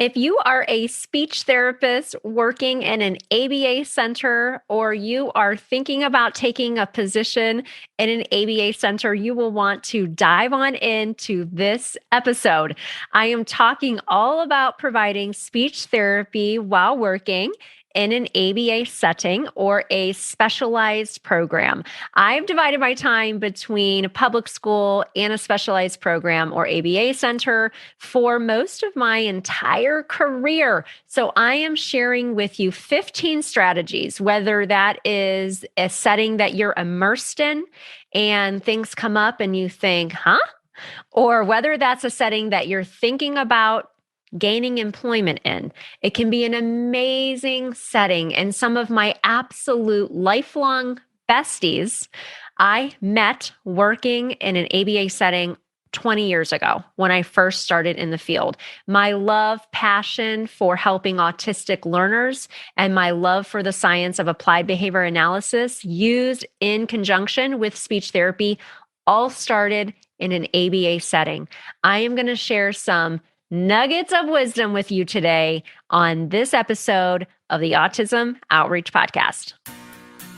If you are a speech therapist working in an ABA center, or you are thinking about taking a position in an ABA center, you will want to dive on into this episode. I am talking all about providing speech therapy while working in an ABA setting or a specialized program. I've divided my time between a public school and a specialized program or ABA center for most of my entire career. So I am sharing with you 15 strategies, whether that is a setting that you're immersed in and things come up and you think, huh? Or whether that's a setting that you're thinking about gaining employment in. It can be an amazing setting. And some of my absolute lifelong besties I met working in an ABA setting 20 years ago when I first started in the field. My love, passion for helping autistic learners, and my love for the science of applied behavior analysis used in conjunction with speech therapy all started in an ABA setting. I am going to share some nuggets of wisdom with you today on this episode of the Autism Outreach Podcast.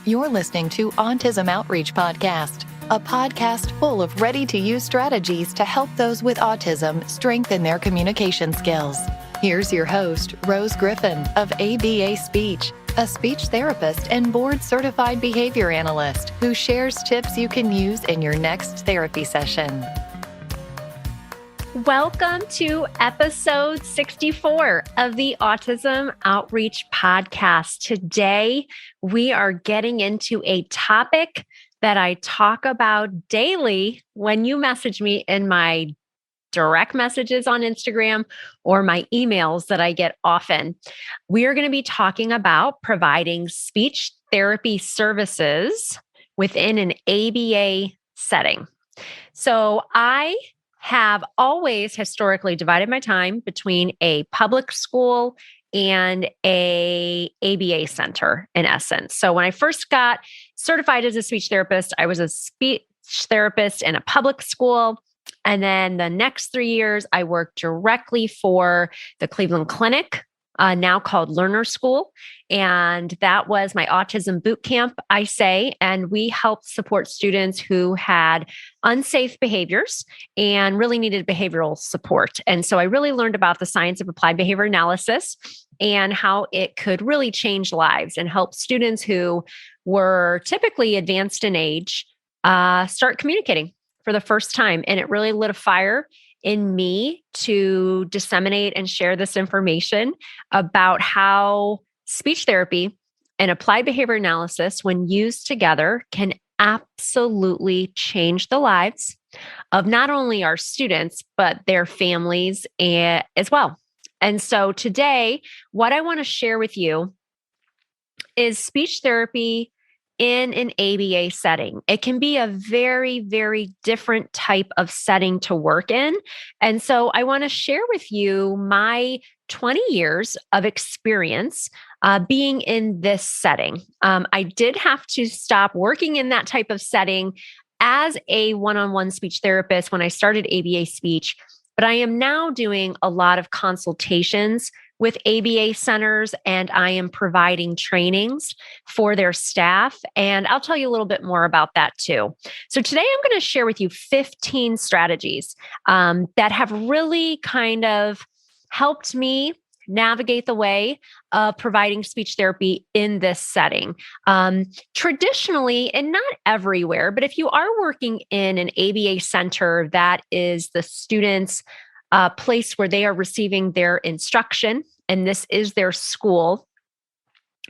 You're listening to Autism Outreach Podcast, a podcast full of ready-to-use strategies to help those with autism strengthen their communication skills. Here's your host, Rose Griffin of ABA Speech, a speech therapist and board-certified behavior analyst who shares tips you can use in your next therapy session. Welcome to episode 64 of the Autism Outreach Podcast. Today, we are getting into a topic that I talk about daily when you message me in my direct messages on Instagram or my emails that I get often. We are going to be talking about providing speech therapy services within an ABA setting. So I have always historically divided my time between a public school and a ABA center in essence. So when I first got certified as a speech therapist, I was a speech therapist in a public school. And then the next 3 years, I worked directly for the Cleveland Clinic, now called Learner School. And that was my autism boot camp, I say. And we helped support students who had unsafe behaviors and really needed behavioral support. And so I really learned about the science of applied behavior analysis and how it could really change lives and help students who were typically advanced in age start communicating for the first time. And it really lit a fire in me to disseminate and share this information about how speech therapy and applied behavior analysis, when used together, can absolutely change the lives of not only our students, but their families as well. And so today, what I want to share with you is speech therapy in an ABA setting. It can be a very, very different type of setting to work in. And so I want to share with you my 20 years of experience being in this setting. I did have to stop working in that type of setting as a one-on-one speech therapist when I started ABA Speech, but I am now doing a lot of consultations with ABA centers, and I am providing trainings for their staff. And I'll tell you a little bit more about that too. So today I'm going to share with you 15 strategies that have really kind of helped me navigate the way of providing speech therapy in this setting. Traditionally, and not everywhere, but if you are working in an ABA center, that is the students' place where they are receiving their instruction, and this is their school.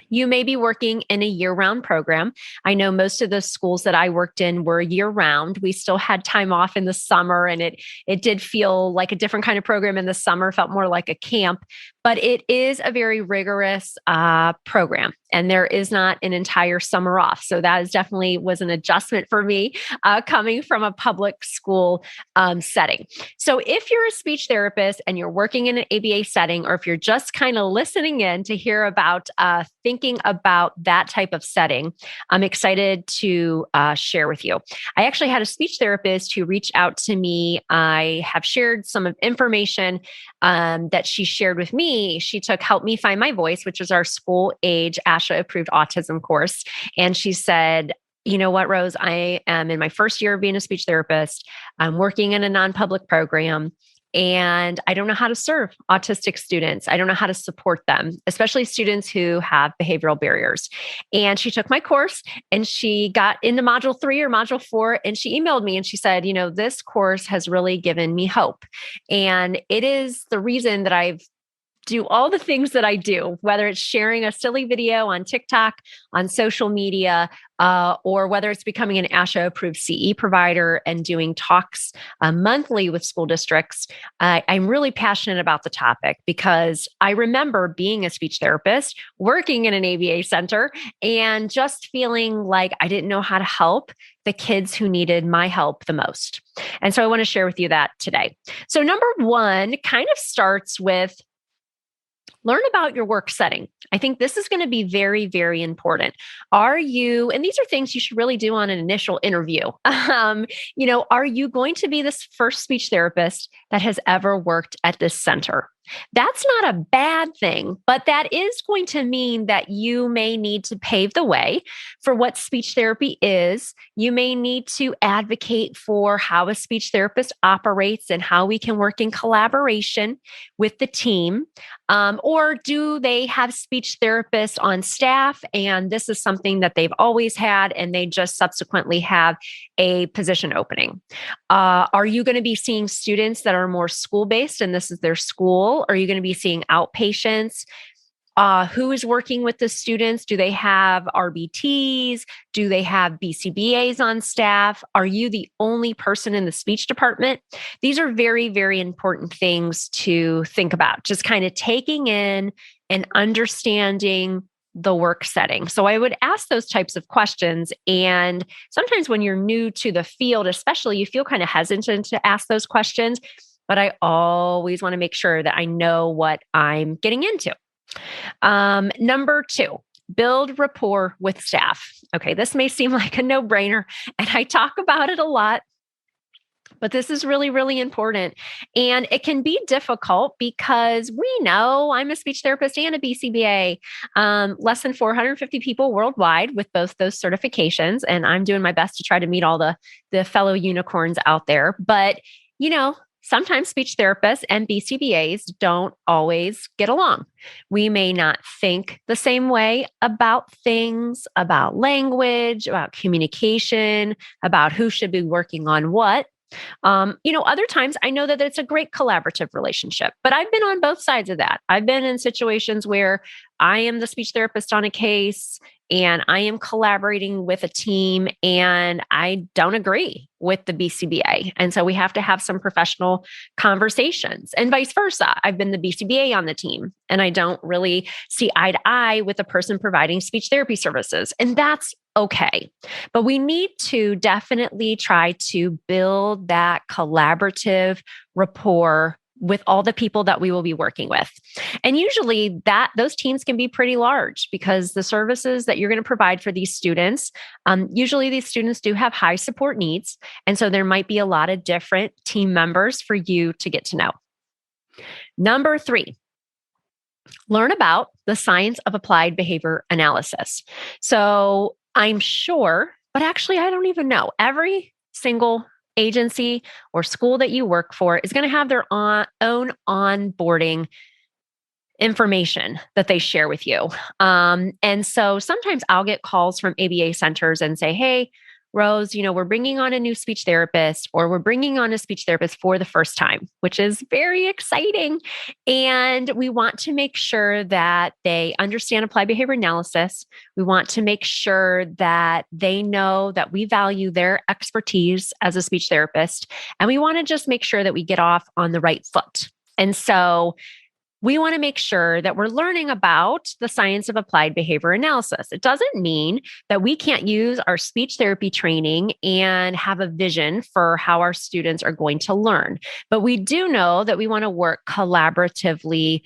You may be working in a year-round program. I know most of the schools that I worked in were year-round. We still had time off in the summer, and it did feel like a different kind of program in the summer, felt more like a camp, but it is a very rigorous program, and there is not an entire summer off. So that is definitely was an adjustment for me coming from a public school setting. So if you're a speech therapist and you're working in an ABA setting, or if you're just kind of listening in to hear about thinking about that type of setting, I'm excited to share with you. I actually had a speech therapist who reached out to me. I have shared some of information that she shared with me. She took Help Me Find My Voice, which is our school age Asha approved autism course. And she said, you know what, Rose, I am in my first year of being a speech therapist. I'm working in a non-public program. And I don't know how to serve autistic students. I don't know how to support them, especially students who have behavioral barriers. And she took my course and she got into module 3 or module 4. And she emailed me and she said, this course has really given me hope. And it is the reason that I've do all the things that I do, whether it's sharing a silly video on TikTok, on social media, or whether it's becoming an ASHA approved CE provider and doing talks monthly with school districts. I'm really passionate about the topic because I remember being a speech therapist, working in an ABA center, and just feeling like I didn't know how to help the kids who needed my help the most. And so I want to share with you that today. So number 1 kind of starts with learn about your work setting. I think this is going to be very, very important. And these are things you should really do on an initial interview. Are you going to be this first speech therapist that has ever worked at this center? That's not a bad thing, but that is going to mean that you may need to pave the way for what speech therapy is. You may need to advocate for how a speech therapist operates and how we can work in collaboration with the team. Or do they have speech therapists on staff and this is something that they've always had and they just subsequently have a position opening? Are you going to be seeing students that are more school-based and this is their school? Are you going to be seeing outpatients? Who is working with the students? Do they have RBTs? Do they have BCBAs on staff? Are you the only person in the speech department? These are very, very important things to think about. Just kind of taking in and understanding the work setting. So I would ask those types of questions. And sometimes when you're new to the field, especially, you feel kind of hesitant to ask those questions. But I always want to make sure that I know what I'm getting into. Number 2, build rapport with staff. Okay, this may seem like a no-brainer, and I talk about it a lot, but this is really, really important. And it can be difficult because we know I'm a speech therapist and a BCBA, less than 450 people worldwide with both those certifications. And I'm doing my best to try to meet all the fellow unicorns out there. But, sometimes speech therapists and BCBAs don't always get along. We may not think the same way about things, about language, about communication, about who should be working on what. Other times I know that it's a great collaborative relationship, but I've been on both sides of that. I've been in situations where I am the speech therapist on a case and I am collaborating with a team and I don't agree with the BCBA. And so we have to have some professional conversations and vice versa. I've been the BCBA on the team and I don't really see eye to eye with the person providing speech therapy services. And that's okay. But we need to definitely try to build that collaborative rapport with all the people that we will be working with. And usually those teams can be pretty large because the services that you're going to provide for these students, usually these students do have high support needs. And so there might be a lot of different team members for you to get to know. Number 3, learn about the science of applied behavior analysis. So I'm sure, but actually I don't even know, every single agency or school that you work for is going to have their own onboarding information that they share with you. And so sometimes I'll get calls from ABA centers and say, hey, Rose, we're bringing on a new speech therapist or we're bringing on a speech therapist for the first time, which is very exciting. And we want to make sure that they understand applied behavior analysis. We want to make sure that they know that we value their expertise as a speech therapist. And we want to just make sure that we get off on the right foot. And so we want to make sure that we're learning about the science of applied behavior analysis. It doesn't mean that we can't use our speech therapy training and have a vision for how our students are going to learn. But we do know that we want to work collaboratively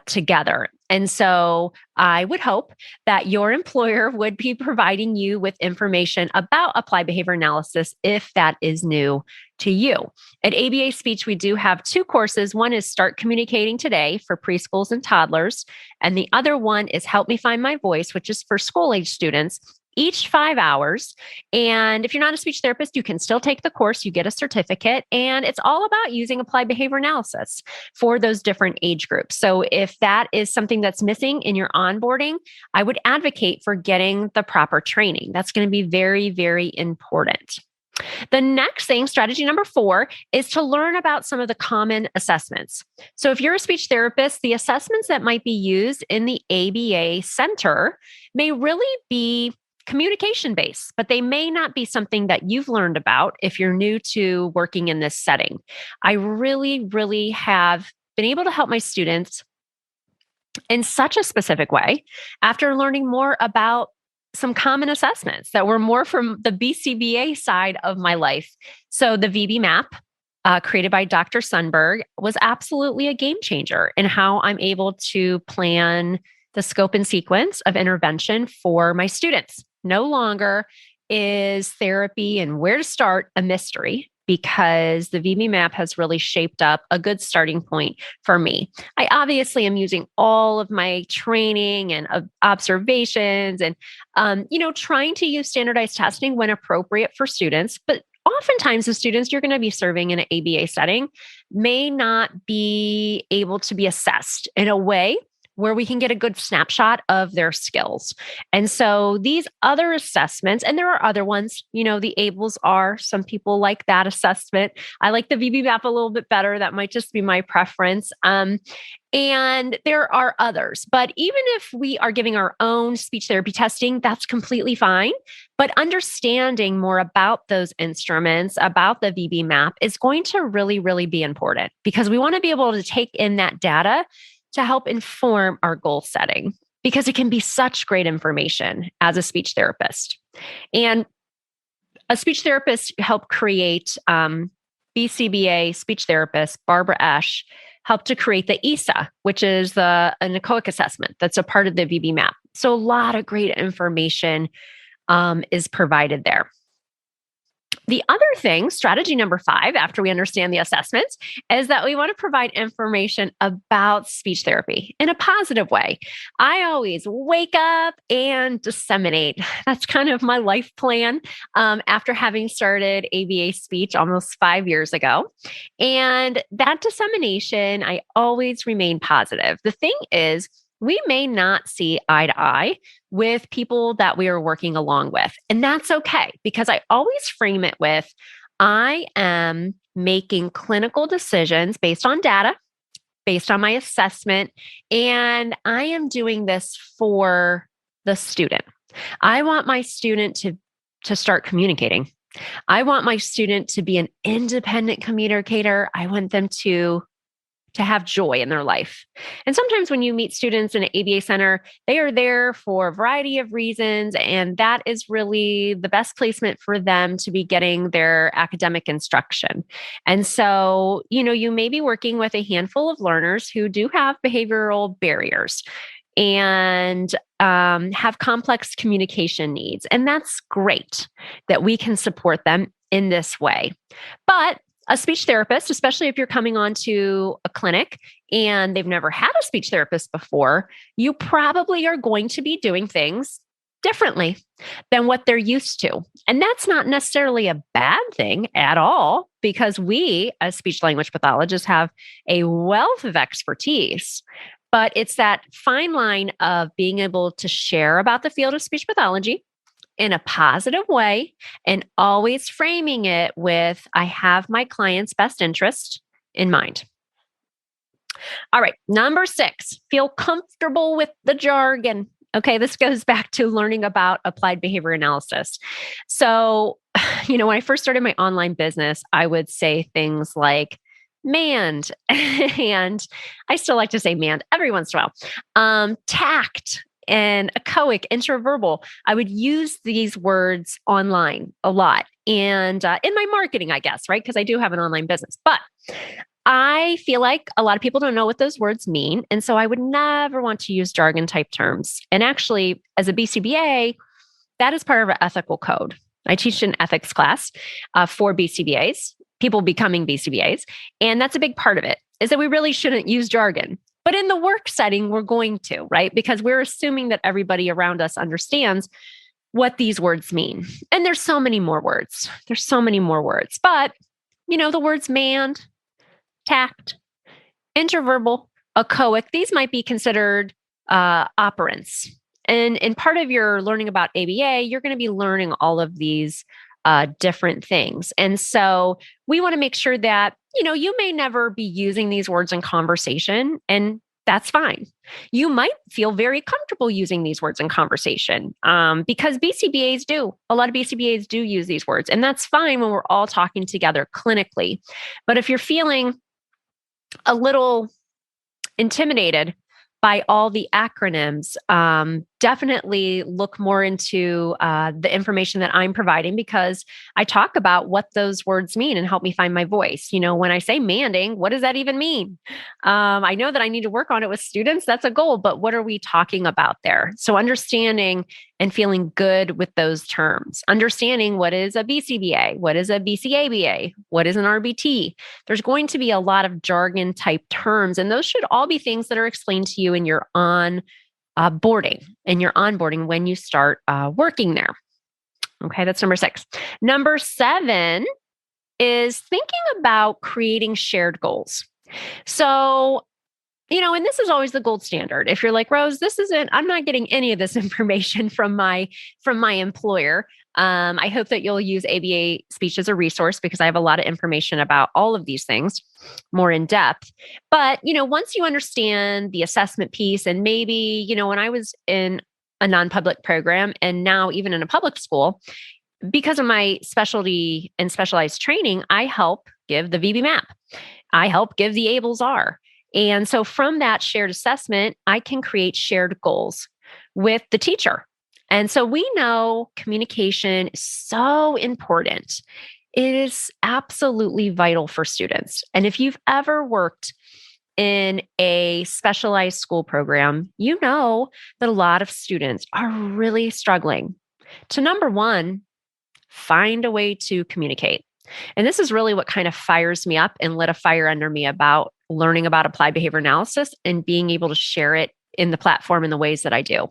together. And so I would hope that your employer would be providing you with information about applied behavior analysis if that is new to you. At ABA Speech, we do have 2 courses. One is Start Communicating Today for preschools and toddlers. And the other one is Help Me Find My Voice, which is for school-age students, each 5 hours. And if you're not a speech therapist, you can still take the course, you get a certificate, and it's all about using applied behavior analysis for those different age groups. So if that is something that's missing in your onboarding, I would advocate for getting the proper training. That's going to be very, very important. The next thing, strategy number 4, is to learn about some of the common assessments. So if you're a speech therapist, the assessments that might be used in the ABA Center may really be communication based, but they may not be something that you've learned about if you're new to working in this setting. I really, really have been able to help my students in such a specific way after learning more about some common assessments that were more from the BCBA side of my life. So the VB map, created by Dr. Sundberg, was absolutely a game changer in how I'm able to plan the scope and sequence of intervention for my students. No longer is therapy and where to start a mystery, because the VB map has really shaped up a good starting point for me. I obviously am using all of my training and observations and, trying to use standardized testing when appropriate for students. But oftentimes the students you're going to be serving in an ABA setting may not be able to be assessed in a way where we can get a good snapshot of their skills. And so these other assessments, and there are other ones, the ABLES are, some people like that assessment. I like the VB map a little bit better. That might just be my preference. And there are others, but even if we are giving our own speech therapy testing, that's completely fine. But understanding more about those instruments, about the VB map, is going to really, really be important, because we want to be able to take in that data to help inform our goal setting, because it can be such great information as a speech therapist. And a speech therapist helped create BCBA speech therapist, Barbara Esch, helped to create the ESA, which is an echoic assessment that's a part of the VB map. So a lot of great information is provided there. The other thing, strategy number 5, after we understand the assessments, is that we want to provide information about speech therapy in a positive way. I always wake up and disseminate. That's kind of my life plan after having started ABA Speech almost 5 years ago. And that dissemination, I always remain positive. The thing is, we may not see eye to eye with people that we are working along with. And that's okay, because I always frame it with, I am making clinical decisions based on data, based on my assessment, and I am doing this for the student. I want my student to start communicating. I want my student to be an independent communicator. I want them to have joy in their life. And sometimes when you meet students in an ABA center, they are there for a variety of reasons, and that is really the best placement for them to be getting their academic instruction. And so, you may be working with a handful of learners who do have behavioral barriers and have complex communication needs. And that's great that we can support them in this way. But a speech therapist, especially if you're coming onto a clinic and they've never had a speech therapist before, you probably are going to be doing things differently than what they're used to. And that's not necessarily a bad thing at all, because we, as speech language pathologists, have a wealth of expertise. But it's that fine line of being able to share about the field of speech pathology in a positive way, and always framing it with, I have my client's best interest in mind. All right, number 6, feel comfortable with the jargon. Okay, this goes back to learning about applied behavior analysis. So, when I first started my online business, I would say things like manned, and I still like to say manned every once in a while, tact, and echoic, intraverbal. I would use these words online a lot, and in my marketing, I guess, right? Because I do have an online business. But I feel like a lot of people don't know what those words mean. And so I would never want to use jargon type terms. And actually, as a BCBA, that is part of our ethical code. I teach an ethics class for BCBAs, people becoming BCBAs. And that's a big part of it, is that we really shouldn't use jargon. But in the work setting, we're going to, right? Because we're assuming that everybody around us understands what these words mean. And there's so many more words. There's so many more words. But, the words manned, tact, interverbal, echoic, these might be considered operants. And in part of your learning about ABA, you're going to be learning all of these different things. And so we want to make sure that, you may never be using these words in conversation, and that's fine. You might feel very comfortable using these words in conversation because BCBAs do. A lot of BCBAs do use these words, and that's fine when we're all talking together clinically. But if you're feeling a little intimidated by all the acronyms, definitely look more into the information that I'm providing, because I talk about what those words mean and help me find my voice. When I say manding, what does that even mean? I know that I need to work on it with students. That's a goal, but what are we talking about there? So understanding and feeling good with those terms, understanding what is a BCBA, what is a BCABA, what is an RBT. There's going to be a lot of jargon type terms, and those should all be things that are explained to you in your onboarding when you start working there. Okay, that's number 6. Number 7 is thinking about creating shared goals. So, and this is always the gold standard. If you're like, Rose, I'm not getting any of this information from my employer. I hope that you'll use ABA Speech as a resource, because I have a lot of information about all of these things more in depth. But, once you understand the assessment piece, and maybe, when I was in a non-public program and now even in a public school, because of my specialty and specialized training, I help give the VB map. I help give the ABLES-R. And so from that shared assessment, I can create shared goals with the teacher. And so we know communication is so important. It is absolutely vital for students. And if you've ever worked in a specialized school program, you know that a lot of students are really struggling to, number one, find a way to communicate. And this is really what kind of fires me up and lit a fire under me about learning about applied behavior analysis and being able to share it in the platform in the ways that I do.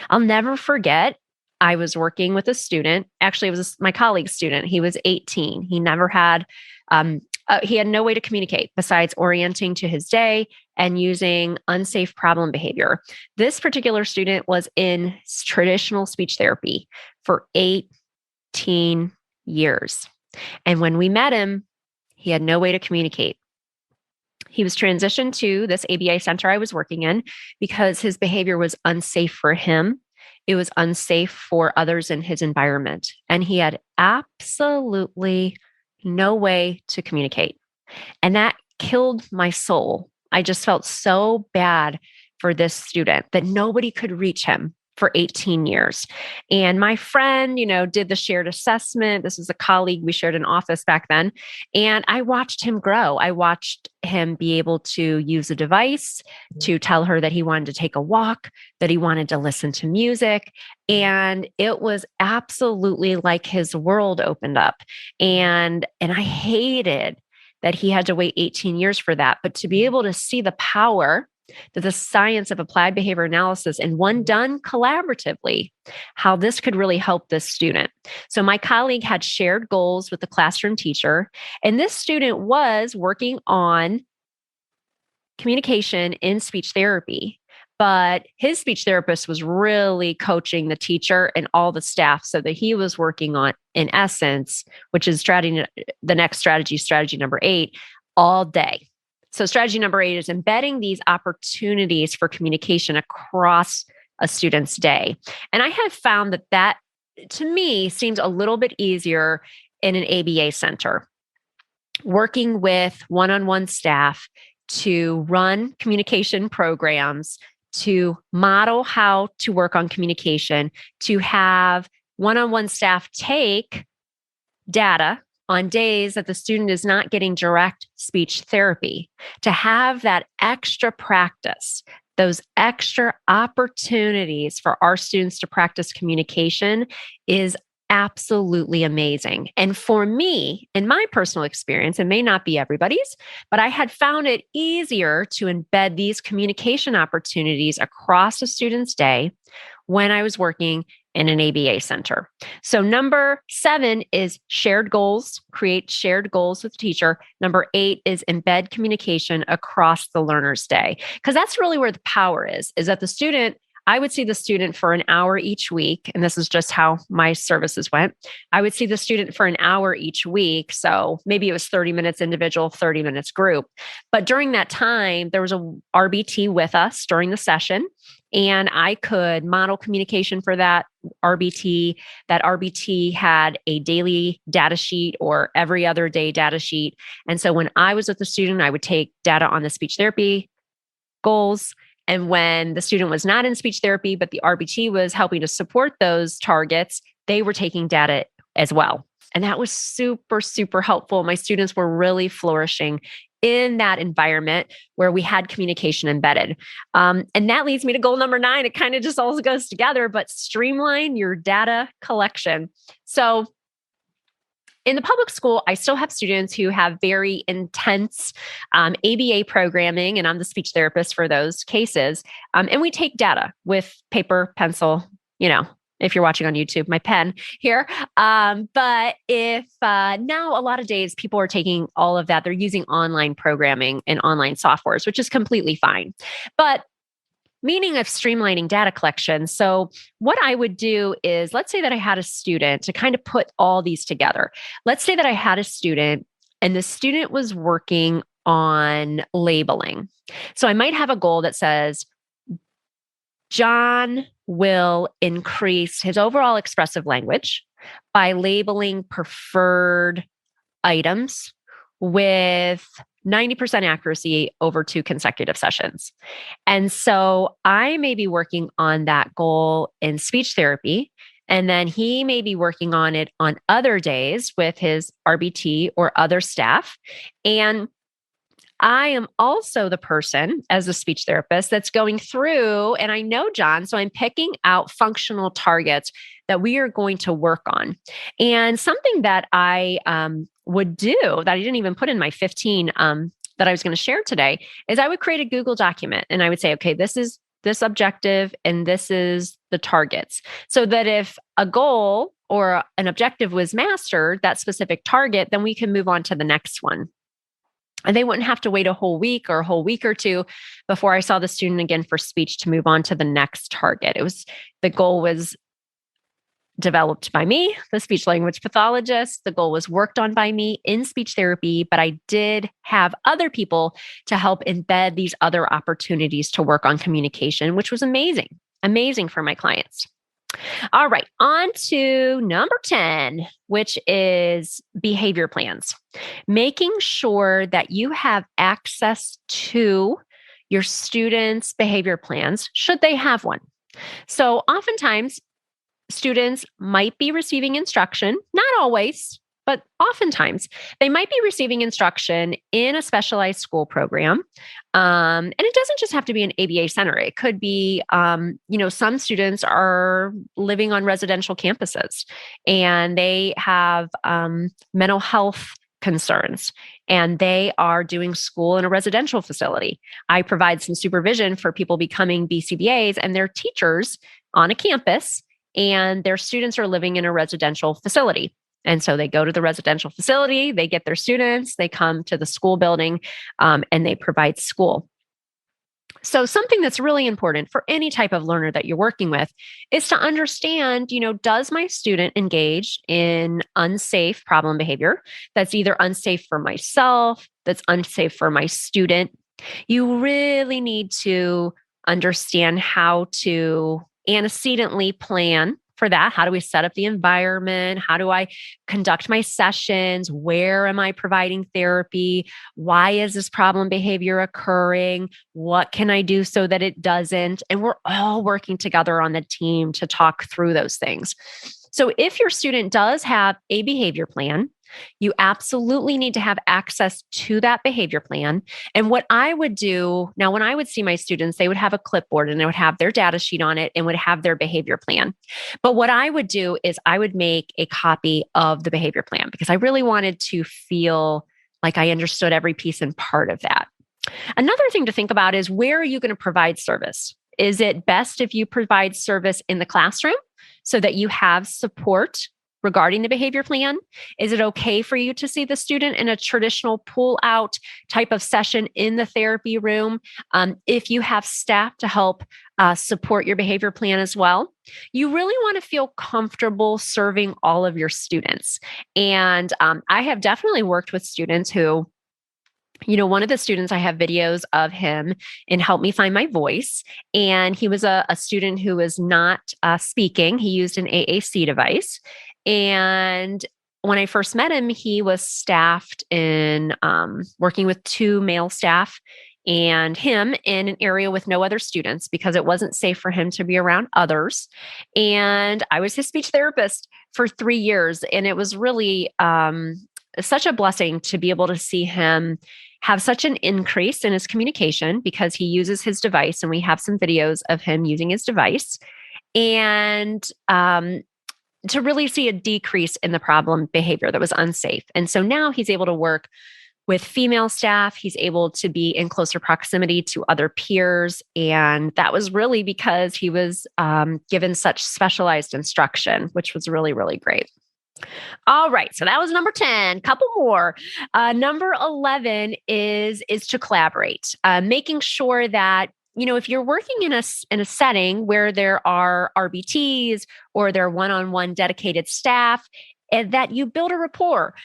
I'll never forget, I was working with a student. Actually, it was my colleague's student. He was 18. He never had, he had no way to communicate besides orienting to his day and using unsafe problem behavior. This particular student was in traditional speech therapy for 18 years. And when we met him, he had no way to communicate. He was transitioned to this ABA center I was working in because his behavior was unsafe for him. It was unsafe for others in his environment. And he had absolutely no way to communicate. And that killed my soul. I just felt so bad for this student that nobody could reach him for 18 years. And my friend, did the shared assessment. This was a colleague. We shared an office back then. And I watched him grow. I watched him be able to use a device to tell her that he wanted to take a walk, that he wanted to listen to music. And it was absolutely like his world opened up. And I hated that he had to wait 18 years for that. But to be able to see the power that the science of applied behavior analysis, and one done collaboratively, how this could really help this student. So my colleague had shared goals with the classroom teacher, and this student was working on communication in speech therapy, but his speech therapist was really coaching the teacher and all the staff so that he was working on, in essence, which is the next strategy number 8, all day. So strategy number 8 is embedding these opportunities for communication across a student's day. And I have found that to me seems a little bit easier in an ABA center, working with one-on-one staff to run communication programs, to model how to work on communication, to have one-on-one staff take data on days that the student is not getting direct speech therapy, to have that extra practice, those extra opportunities for our students to practice communication is absolutely amazing. And for me, in my personal experience, it may not be everybody's, but I had found it easier to embed these communication opportunities across a student's day when I was working in an ABA center. So number 7 is shared goals, create shared goals with the teacher. Number 8 is embed communication across the learner's day. Because that's really where the power is that the student, I would see the student for an hour each week. And this is just how my services went. I would see the student for an hour each week. So maybe it was 30 minutes individual, 30 minutes group. But during that time, there was a RBT with us during the session. And I could model communication for that RBT. That RBT had a daily data sheet or every other day data sheet. And so when I was with the student, I would take data on the speech therapy goals. And when the student was not in speech therapy, but the RBT was helping to support those targets, they were taking data as well. And that was super, super helpful. My students were really flourishing in that environment where we had communication embedded. And that leads me to goal number 9. It kind of just all goes together, but streamline your data collection. So in the public school, I still have students who have very intense ABA programming, and I'm the speech therapist for those cases. And we take data with paper, pencil, if you're watching on YouTube, my pen here. But if now a lot of days people are taking all of that, they're using online programming and online softwares, which is completely fine. But meaning of streamlining data collection. So what I would do is, let's say that I had a student to kind of put all these together. Let's say that I had a student and the student was working on labeling. So I might have a goal that says, John will increase his overall expressive language by labeling preferred items with 90% accuracy over 2 consecutive sessions. And so I may be working on that goal in speech therapy, and then he may be working on it on other days with his RBT or other staff. And I am also the person as a speech therapist that's going through, and I know John, so I'm picking out functional targets that we are going to work on. And something that I would do that I didn't even put in my 15 that I was going to share today is I would create a Google document and I would say, okay, this is this objective and this is the targets. So that if a goal or an objective was mastered, that specific target, then we can move on to the next one. And they wouldn't have to wait a whole week or a whole week or two before I saw the student again for speech to move on to the next target. The goal was developed by me, the speech language pathologist. The goal was worked on by me in speech therapy, but I did have other people to help embed these other opportunities to work on communication, which was amazing for my clients. All right, on to number 10, which is behavior plans. Making sure that you have access to your students' behavior plans, should they have one. So oftentimes, students might be receiving instruction, not always, but oftentimes they might be receiving instruction in a specialized school program. And it doesn't just have to be an ABA center. It could be, some students are living on residential campuses and they have mental health concerns and they are doing school in a residential facility. I provide some supervision for people becoming BCBAs and their teachers on a campus, and their students are living in a residential facility. And so they go to the residential facility, they get their students, they come to the school building, and they provide school. So something that's really important for any type of learner that you're working with is to understand, does my student engage in unsafe problem behavior that's either unsafe for myself, that's unsafe for my student? You really need to understand how to antecedently plan for that. How do we set up the environment? How do I conduct my sessions? Where am I providing therapy? Why is this problem behavior occurring? What can I do so that it doesn't? And we're all working together on the team to talk through those things. So if your student does have a behavior plan, You absolutely need to have access to that behavior plan. And what I would do now, when I would see my students, they would have a clipboard and they would have their data sheet on it and would have their behavior plan. But what I would do is I would make a copy of the behavior plan because I really wanted to feel like I understood every piece and part of that. Another thing to think about is, where are you going to provide service? Is it best if you provide service in the classroom so that you have support regarding the behavior plan? Is it okay for you to see the student in a traditional pull out type of session in the therapy room? If you have staff to help support your behavior plan as well, you really want to feel comfortable serving all of your students. And I have definitely worked with students who, one of the students, I have videos of him in Help Me Find My Voice. And he was a student who was not speaking. He used an AAC device. And when I first met him, he was staffed in working with 2 male staff and him in an area with no other students because it wasn't safe for him to be around others. And I was his speech therapist for 3 years. And it was really such a blessing to be able to see him have such an increase in his communication because he uses his device. And we have some videos of him using his device. And to really see a decrease in the problem behavior that was unsafe. And so now he's able to work with female staff. He's able to be in closer proximity to other peers. And that was really because he was given such specialized instruction, which was really, really great. All right. So that was number 10, couple more. Number 11 is to collaborate, making sure that, if you're working in a setting where there are RBTs or there are one-on-one dedicated staff, and that you build a rapport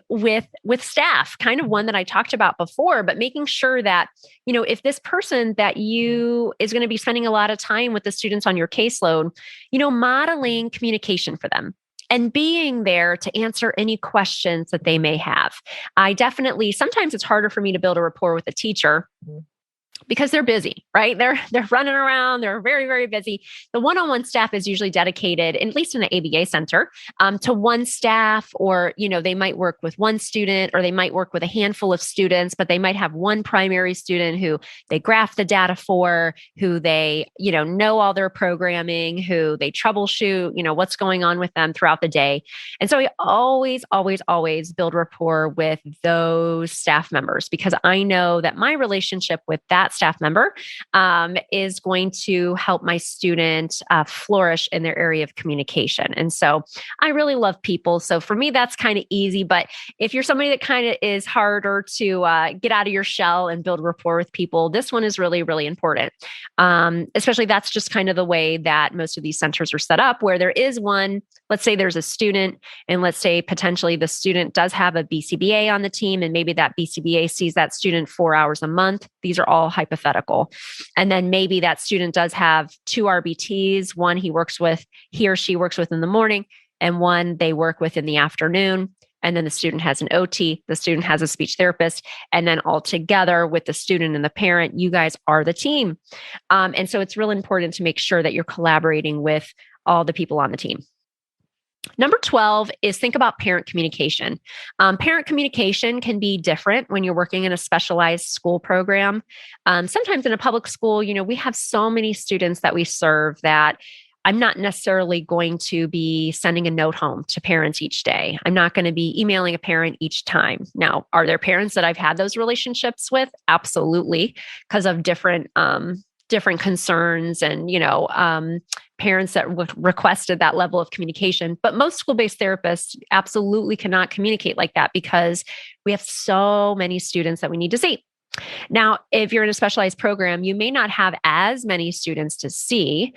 with staff, kind of one that I talked about before, but making sure that, if this person that you is going to be spending a lot of time with the students on your caseload, modeling communication for them and being there to answer any questions that they may have. Sometimes it's harder for me to build a rapport with a teacher because they're busy, right? They're running around. They're very, very busy. The one-on-one staff is usually dedicated, at least in the ABA center, to one staff, or, they might work with one student, or they might work with a handful of students, but they might have one primary student who they graph the data for, who they, know all their programming, who they troubleshoot, what's going on with them throughout the day. And so I always, always, always build rapport with those staff members because I know that my relationship with that staff member is going to help my student flourish in their area of communication. And so I really love people. So for me, that's kind of easy. But if you're somebody that kind of is harder to get out of your shell and build rapport with people, this one is really, really important. Especially that's just kind of the way that most of these centers are set up, where there is one, let's say there's a student, and let's say potentially the student does have a BCBA on the team, and maybe that BCBA sees that student 4 hours a month. These are all hypothetical. And then maybe that student does have 2 RBTs. One he or she works with in the morning, and one they work with in the afternoon. And then the student has an OT, the student has a speech therapist, and then all together with the student and the parent, you guys are the team. And so it's really important to make sure that you're collaborating with all the people on the team. Number 12 is think about parent communication. Parent communication can be different when you're working in a specialized school program. Sometimes in a public school, we have so many students that we serve that I'm not necessarily going to be sending a note home to parents each day. I'm not going to be emailing a parent each time. Now, are there parents that I've had those relationships with? Absolutely, because of different concerns and, parents that requested that level of communication. But most school-based therapists absolutely cannot communicate like that because we have so many students that we need to see. Now, if you're in a specialized program, you may not have as many students to see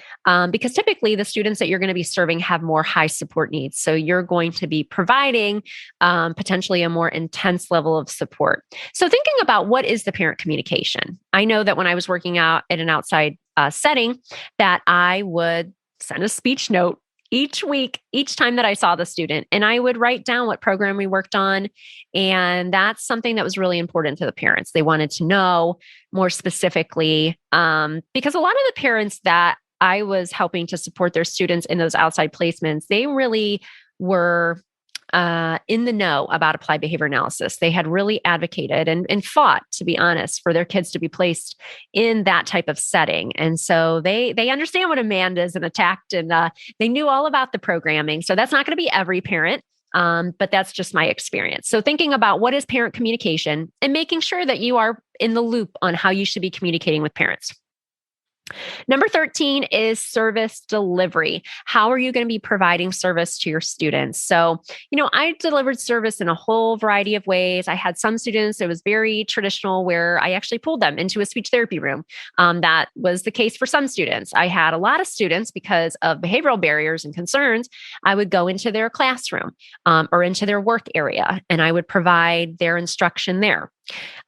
because typically the students that you're going to be serving have more high support needs. So you're going to be providing potentially a more intense level of support. So thinking about what is the parent communication. I know that when I was working out at an outside setting, that I would send a speech note each week, each time that I saw the student, and I would write down what program we worked on. And that's something that was really important to the parents. They wanted to know more specifically, because a lot of the parents that I was helping to support their students in those outside placements, they really were in the know about applied behavior analysis. They had really advocated and fought, to be honest, for their kids to be placed in that type of setting. And so they understand what a MAND is and attacked, and they knew all about the programming. So that's not going to be every parent. But that's just my experience. So thinking about what is parent communication and making sure that you are in the loop on how you should be communicating with parents. Number 13 is service delivery. How are you going to be providing service to your students? So, I delivered service in a whole variety of ways. I had some students, it was very traditional, where I actually pulled them into a speech therapy room. That was the case for some students. I had a lot of students, because of behavioral barriers and concerns, I would go into their classroom or into their work area, and I would provide their instruction there.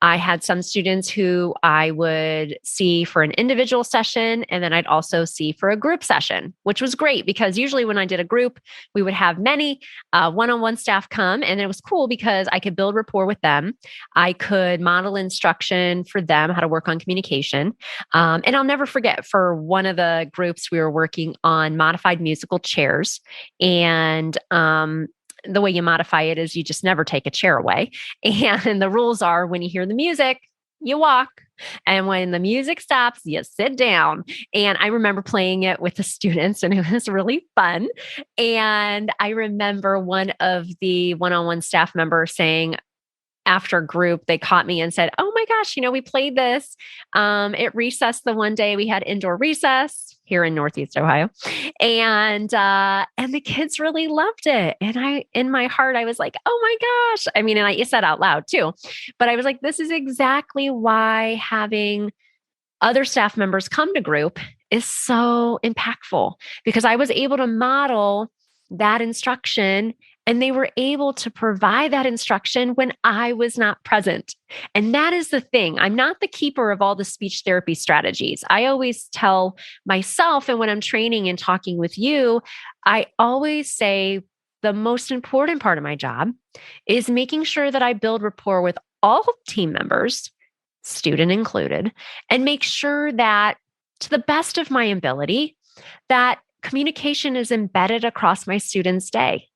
I had some students who I would see for an individual session, and then I'd also see for a group session, which was great because usually when I did a group, we would have many one-on-one staff come, and it was cool because I could build rapport with them. I could model instruction for them, how to work on communication. And I'll never forget, for one of the groups, we were working on modified musical chairs, and the way you modify it is you just never take a chair away. And the rules are, when you hear the music, you walk. And when the music stops, you sit down. And I remember playing it with the students, and it was really fun. And I remember one of the one-on-one staff members saying, after group, they caught me and said, "Oh my gosh, we played this at recess the one day we had indoor recess here in Northeast Ohio." And the kids really loved it. And in my heart, I was like, "Oh my gosh." I mean, and I said out loud too, but I was like, this is exactly why having other staff members come to group is so impactful, because I was able to model that instruction, and they were able to provide that instruction when I was not present. And that is the thing. I'm not the keeper of all the speech therapy strategies. I always tell myself, and when I'm training and talking with you, I always say the most important part of my job is making sure that I build rapport with all team members, student included, and make sure that, to the best of my ability, that communication is embedded across my students' day.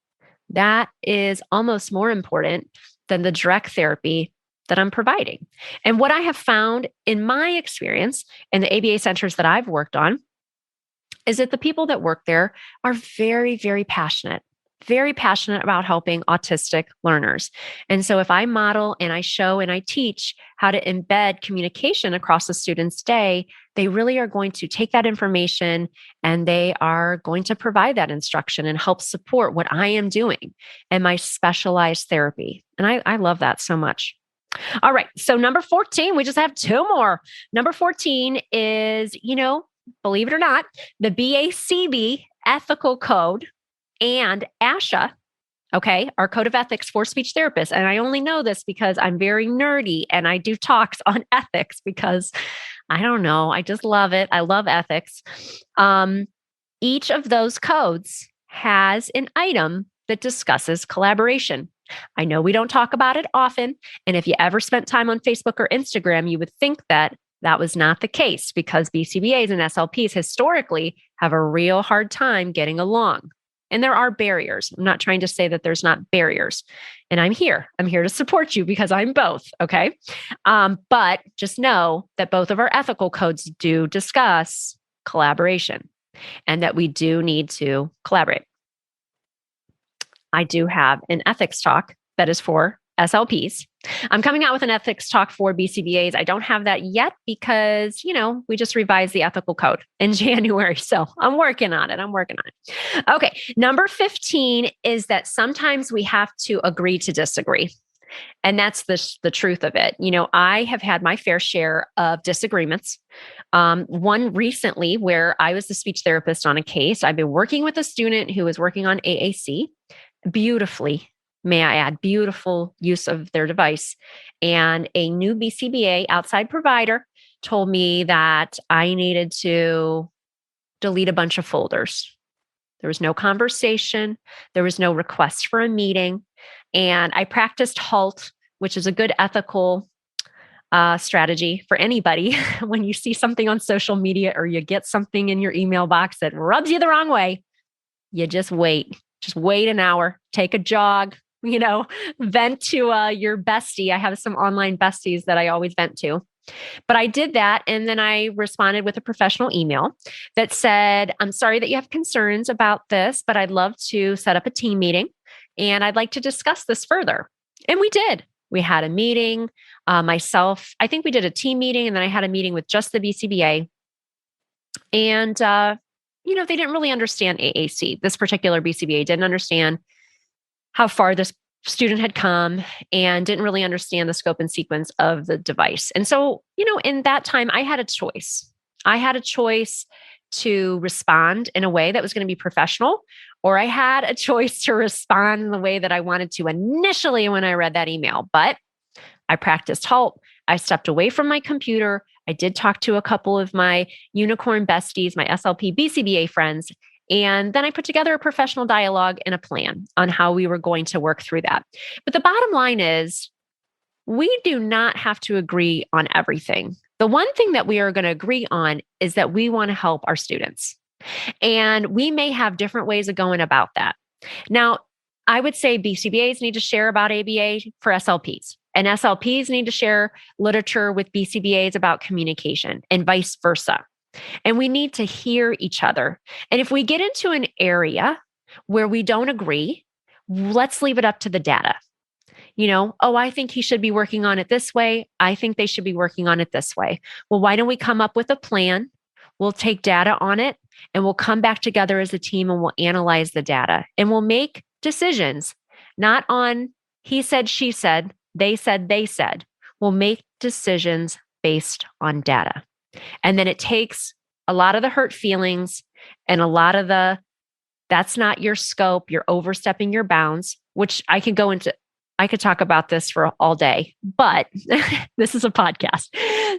That is almost more important than the direct therapy that I'm providing. And what I have found in my experience in the ABA centers that I've worked on is that the people that work there are very, very passionate about helping autistic learners. And so if I model and I show and I teach how to embed communication across a student's day, they really are going to take that information and they are going to provide that instruction and help support what I am doing and my specialized therapy. And I love that so much. All right. So number 14, we just have two more. Number 14 is, believe it or not, the Bacb ethical code and Asha, okay, our code of ethics for speech therapists. And I only know this because I'm very nerdy and I do talks on ethics because I don't know, I just love it. I love ethics. Each of those codes has an item that discusses collaboration. I know we don't talk about it often. And if you ever spent time on Facebook or Instagram, you would think that that was not the case, because BCBAs and SLPs historically have a real hard time getting along. And there are barriers. I'm not trying to say that there's not barriers. And I'm here to support you because I'm both. Okay. But just know that both of our ethical codes do discuss collaboration and that we do need to collaborate. I do have an ethics talk that is for SLPs. I'm coming out with an ethics talk for BCBAs. I don't have that yet because, we just revised the ethical code in January. So I'm working on it. Okay. Number 15 is that sometimes we have to agree to disagree. And that's the truth of it. I have had my fair share of disagreements. One recently where I was the speech therapist on a case. I've been working with a student who was working on AAC beautifully. May I add, beautiful use of their device. And a new BCBA outside provider told me that I needed to delete a bunch of folders. There was no conversation. There was no request for a meeting. And I practiced HALT, which is a good ethical strategy for anybody. When you see something on social media or you get something in your email box that rubs you the wrong way, you just wait. Just wait an hour, take a jog, vent to your bestie. I have some online besties that I always vent to. But I did that. And then I responded with a professional email that said, I'm sorry that you have concerns about this, but I'd love to set up a team meeting and I'd like to discuss this further. And we did. We had a meeting, myself. I think we did a team meeting and then I had a meeting with just the BCBA. And, they didn't really understand AAC. This particular BCBA didn't understand how far this student had come and didn't really understand the scope and sequence of the device. And so, in that time, I had a choice. I had a choice to respond in a way that was going to be professional, or I had a choice to respond in the way that I wanted to initially when I read that email. But I practiced halt. I stepped away from my computer. I did talk to a couple of my unicorn besties, my SLP BCBA friends, and then I put together a professional dialogue and a plan on how we were going to work through that. But the bottom line is, we do not have to agree on everything. The one thing that we are going to agree on is that we want to help our students. And we may have different ways of going about that. Now, I would say BCBAs need to share about ABA for SLPs, and SLPs need to share literature with BCBAs about communication and vice versa. And we need to hear each other. And if we get into an area where we don't agree, let's leave it up to the data. I think he should be working on it this way. I think they should be working on it this way. Well, why don't we come up with a plan? We'll take data on it and we'll come back together as a team and we'll analyze the data and we'll make decisions, not on he said, she said, they said, they said. We'll make decisions based on data. And then it takes a lot of the hurt feelings and a lot of that's not your scope, you're overstepping your bounds, which I could talk about this for all day, but this is a podcast.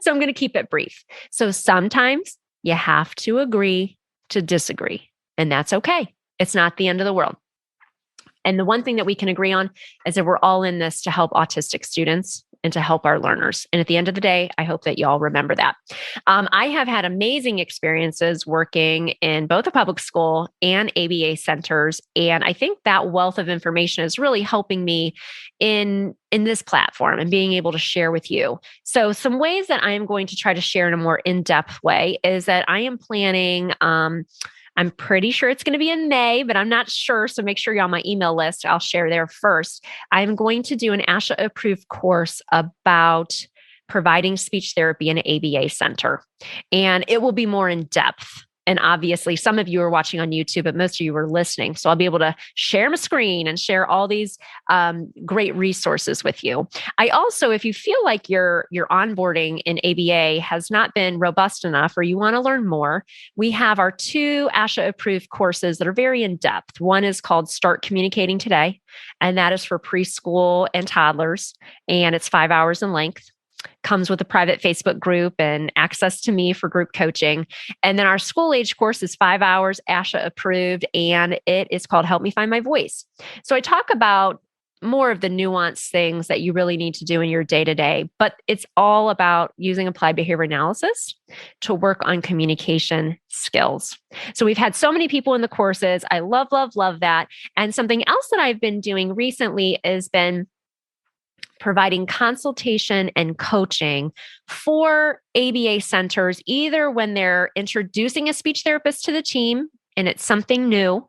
So I'm going to keep it brief. So sometimes you have to agree to disagree, and that's okay. It's not the end of the world. And the one thing that we can agree on is that we're all in this to help autistic students and to help our learners. And at the end of the day, I hope that you all remember that. I have had amazing experiences working in both a public school and ABA centers. And I think that wealth of information is really helping me in this platform and being able to share with you. So some ways that I am going to try to share in a more in-depth way is that I am planning, I'm pretty sure it's going to be in May, but I'm not sure. So make sure you're on my email list. I'll share there first. I'm going to do an Asha approved course about providing speech therapy in an ABA center. And it will be more in depth. And obviously, some of you are watching on YouTube, but most of you are listening. So I'll be able to share my screen and share all these great resources with you. I also, if you feel like your onboarding in ABA has not been robust enough or you want to learn more, we have our 2 Asha approved courses that are very in depth. One is called Start Communicating Today, and that is for preschool and toddlers, and it's 5 hours in length. Comes with a private Facebook group and access to me for group coaching. And then our school age course is 5 hours, Asha approved, and it is called Help Me Find My Voice. So I talk about more of the nuanced things that you really need to do in your day-to-day, but it's all about using applied behavior analysis to work on communication skills. So we've had so many people in the courses. I love, love, love that. And something else that I've been doing recently has been providing consultation and coaching for ABA centers, either when they're introducing a speech therapist to the team and it's something new,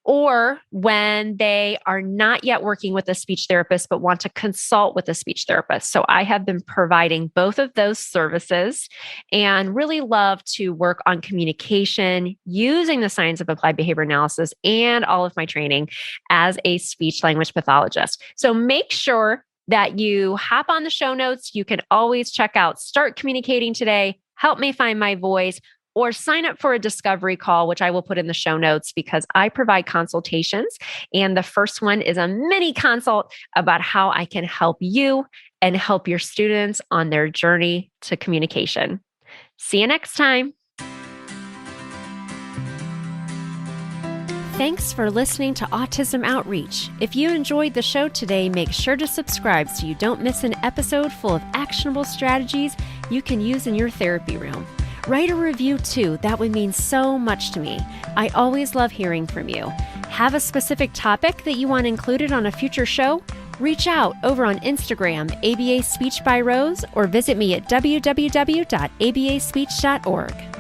or when they are not yet working with a speech therapist but want to consult with a speech therapist. So I have been providing both of those services and really love to work on communication using the science of applied behavior analysis and all of my training as a speech language pathologist. So make sure that you hop on the show notes. You can always check out Start Communicating Today, Help Me Find My Voice, or sign up for a discovery call, which I will put in the show notes because I provide consultations. And the first one is a mini consult about how I can help you and help your students on their journey to communication. See you next time. Thanks for listening to Autism Outreach. If you enjoyed the show today, make sure to subscribe so you don't miss an episode full of actionable strategies you can use in your therapy room. Write a review too. That would mean so much to me. I always love hearing from you. Have a specific topic that you want included on a future show? Reach out over on Instagram, ABA Speech by Rose, or visit me at www.abaspeech.org.